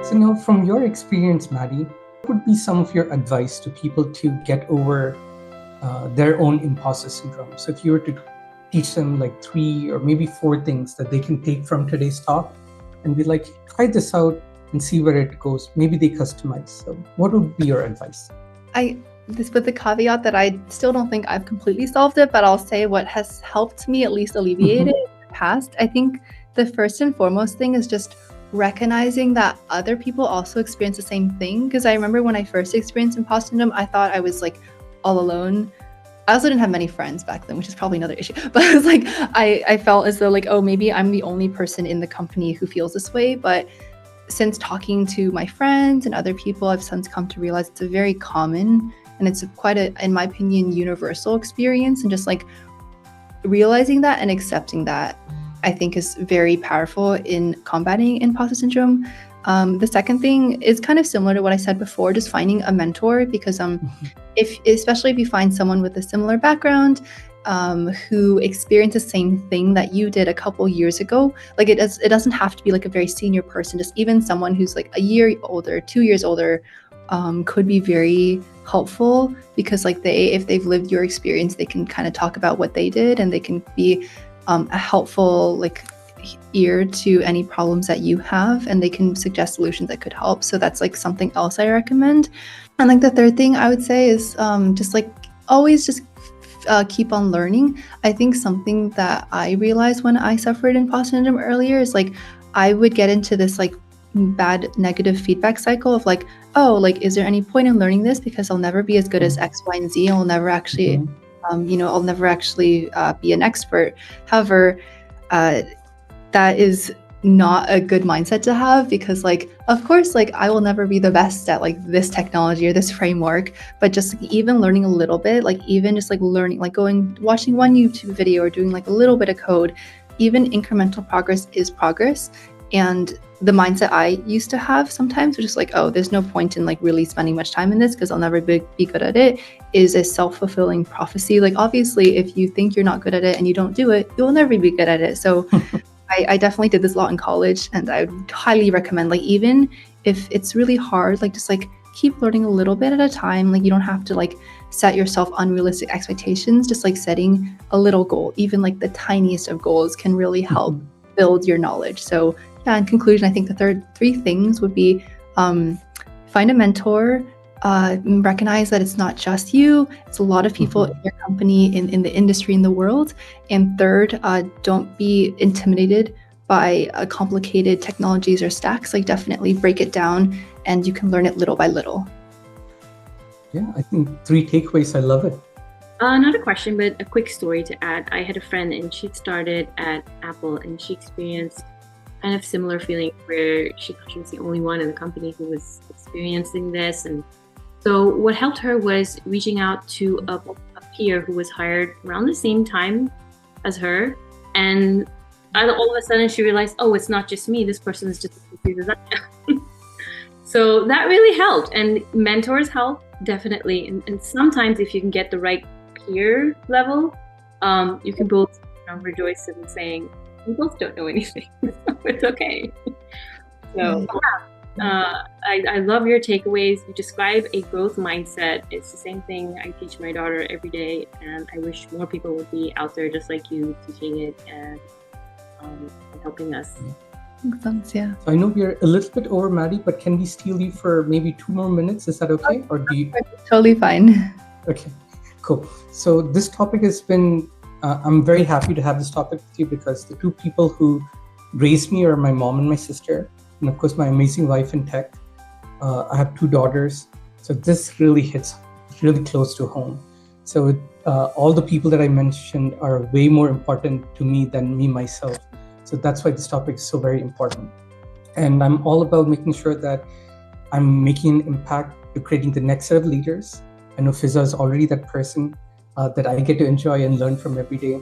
So now, from your experience, Maddie, what would be some of your advice to people to get over their own imposter syndrome? So if you were to teach them like 3 or maybe 4 things that they can take from today's talk and be like, try this out and see where it goes. Maybe they customize. So what would be your advice? This with the caveat that I still don't think I've completely solved it, but I'll say what has helped me at least alleviate it in the past. I think the first and foremost thing is just recognizing that other people also experience the same thing. Because I remember when I first experienced imposter syndrome, I thought I was like all alone. I also didn't have many friends back then, which is probably another issue. But I was like, I felt as though like, oh, maybe I'm the only person in the company who feels this way. But since talking to my friends and other people, I've since come to realize it's a very common and it's quite a, in my opinion, universal experience. And just like realizing that and accepting that, I think is very powerful in combating imposter syndrome. The second thing is kind of similar to what I said before, just finding a mentor, because especially if you find someone with a similar background, who experienced the same thing that you did a couple years ago, like it doesn't have to be like a very senior person, just even someone who's like a year older, 2 years older, could be very helpful, because like if they've lived your experience, they can kind of talk about what they did, and they can be a helpful like ear to any problems that you have, and they can suggest solutions that could help. So that's like something else I recommend. And like the third thing I would say is just like always just keep on learning. I think something that I realized when I suffered imposter syndrome earlier is like I would get into this like bad negative feedback cycle of like, oh, like is there any point in learning this, because I'll never be as good as X, Y, and Z. I'll never actually I'll never actually be an expert. However, that is not a good mindset to have, because like of course like I will never be the best at like this technology or this framework, but just like, even learning a little bit, like even just like learning, like watching one YouTube video or doing like a little bit of code, even incremental progress is progress. And the mindset I used to have sometimes was just like, oh, there's no point in like really spending much time in this because I'll never be good at it, is a self-fulfilling prophecy. Like obviously if you think you're not good at it and you don't do it, you'll never be good at it. So I definitely did this a lot in college, and I would highly recommend, like even if it's really hard, like just like keep learning a little bit at a time. Like you don't have to like set yourself unrealistic expectations, just like setting a little goal, even like the tiniest of goals can really help build your knowledge. So yeah, in conclusion, I think the three things would be find a mentor, recognize that it's not just you, it's a lot of people in your company, in the industry, in the world. And third, don't be intimidated by complicated technologies or stacks. Like definitely break it down, and you can learn it little by little. Yeah, I think 3 takeaways. I love it. Not a question, but a quick story to add. I had a friend, and she started at Apple, and she experienced kind of similar feeling where she thought she was the only one in the company who was experiencing this. And so what helped her was reaching out to a peer who was hired around the same time as her. And all of a sudden she realized, oh, it's not just me. This person is just as confused as I am. So that really helped. And mentors help, definitely. And sometimes if you can get the right peer level, you can both rejoice in saying, we both don't know anything. So it's okay. So I love your takeaways. You describe a growth mindset. It's the same thing I teach my daughter every day, and I wish more people would be out there just like you, teaching it and helping us. Makes sense, yeah. So I know we're a little bit over, Maddie, but can we steal you for maybe 2 more minutes? Is that okay? Or do you? Totally fine. Okay, cool. So this topic has been, I'm very happy to have this topic with you, because the 2 people who raised me are my mom and my sister, and of course my amazing wife in tech. I have 2 daughters, so this really hits really close to home. So all the people that I mentioned are way more important to me than me myself. So that's why this topic is so very important. And I'm all about making sure that I'm making an impact to creating the next set of leaders. I know Fiza is already that person that I get to enjoy and learn from every day.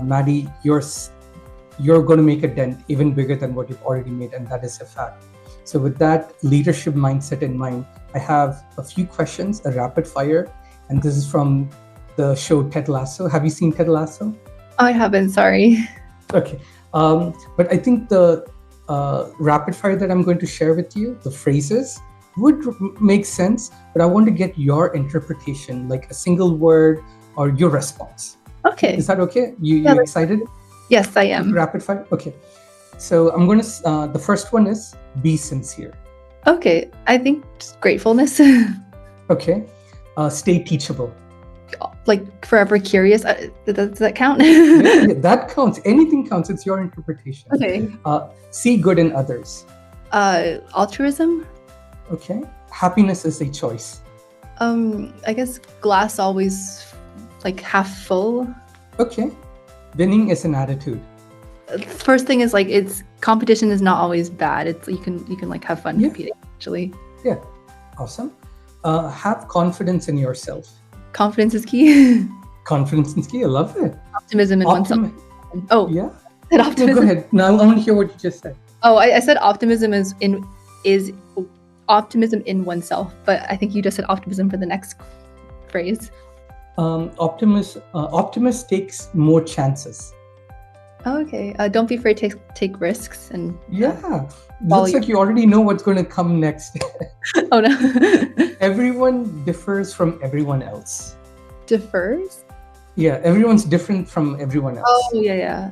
Maddie, you're going to make a dent even bigger than what you've already made, and that is a fact. So with that leadership mindset in mind, I have a few questions, a rapid fire, and this is from the show Ted Lasso. Have you seen Ted Lasso? I haven't, sorry. Okay. But I think the rapid fire that I'm going to share with you, the phrases would make sense, but I want to get your interpretation, like a single word or your response. Okay. Is that okay? You excited? Yes, I am. Rapid fire? Okay. So I'm going to, the first one is be sincere. Okay. I think just gratefulness. Okay. Stay teachable. Like forever curious. Does that count? Yeah, that counts. Anything counts. It's your interpretation. Okay. See good in others. Altruism. Okay. Happiness is a choice. I guess glass always like half full. Okay. Winning is an attitude. First thing is like it's competition is not always bad. It's you can like have fun competing actually. Yeah. Awesome. Have confidence in yourself. Confidence is key. Confidence is key. I love it. Optimism in oneself. Oh yeah. Said optimism. No, go ahead. Now I want to hear what you just said. Oh, I said optimism is optimism in oneself, but I think you just said optimism for the next phrase. Optimist takes more chances. Oh, okay. Don't be afraid to take risks and Looks like you already know what's going to come next. Oh no. Everyone differs from everyone else. Differs? Yeah, everyone's different from everyone else. Oh yeah.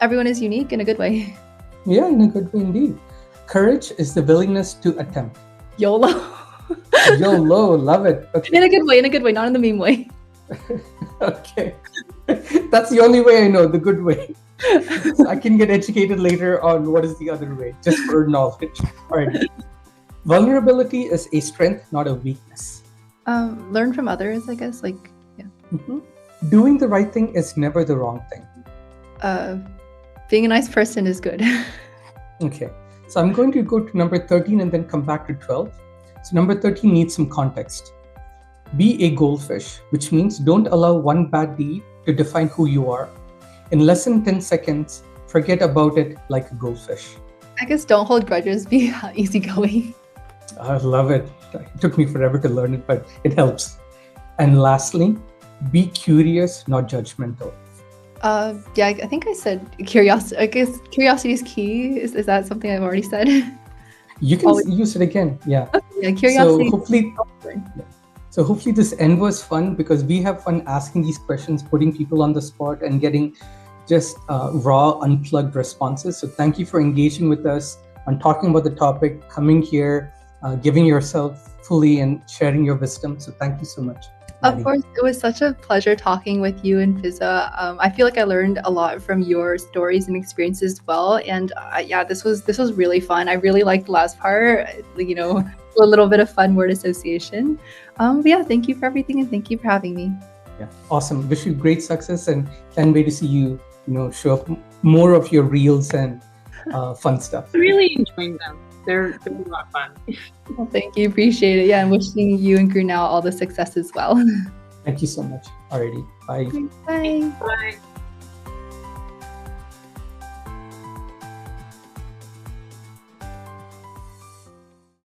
Everyone is unique in a good way. Yeah, in a good way indeed. Courage is the willingness to attempt. YOLO. YOLO, love it. Okay. In a good way, not in the meme way. Okay. That's the only way I know, the good way. So I can get educated later on what is the other way, just for knowledge. All right. Vulnerability is a strength, not a weakness. Learn from others, I guess. Like, yeah. Mm-hmm. Doing the right thing is never the wrong thing. Being a nice person is good. Okay. So I'm going to go to number 13 and then come back to 12. So number 13 needs some context. Be a goldfish, which means don't allow one bad deed to define who you are. In less than 10 seconds, forget about it like a goldfish. I guess don't hold grudges, be easygoing. I love it. It took me forever to learn it, but it helps. And lastly, be curious, not judgmental. Yeah, I think I said curiosity. I guess curiosity is key. Is that something I've already said? You can use it again. Yeah. Okay, yeah, curiosity. So hopefully this end was fun because we have fun asking these questions, putting people on the spot and getting just raw, unplugged responses. So thank you for engaging with us on talking about the topic, coming here, giving yourself fully and sharing your wisdom. So thank you so much. Of course, it was such a pleasure talking with you and Fiza. I feel like I learned a lot from your stories and experiences as well. And yeah, this was really fun. I really liked the last part, a little bit of fun word association. But yeah, thank you for everything and thank you for having me. Yeah, awesome. Wish you great success and can't wait to see you, show up more of your reels and fun stuff. I'm really enjoying them. They're a lot of fun. Well, thank you. Appreciate it. Yeah, and wishing you and Grounow all the success as well. Thank you so much. Alrighty. Bye. Bye. Bye.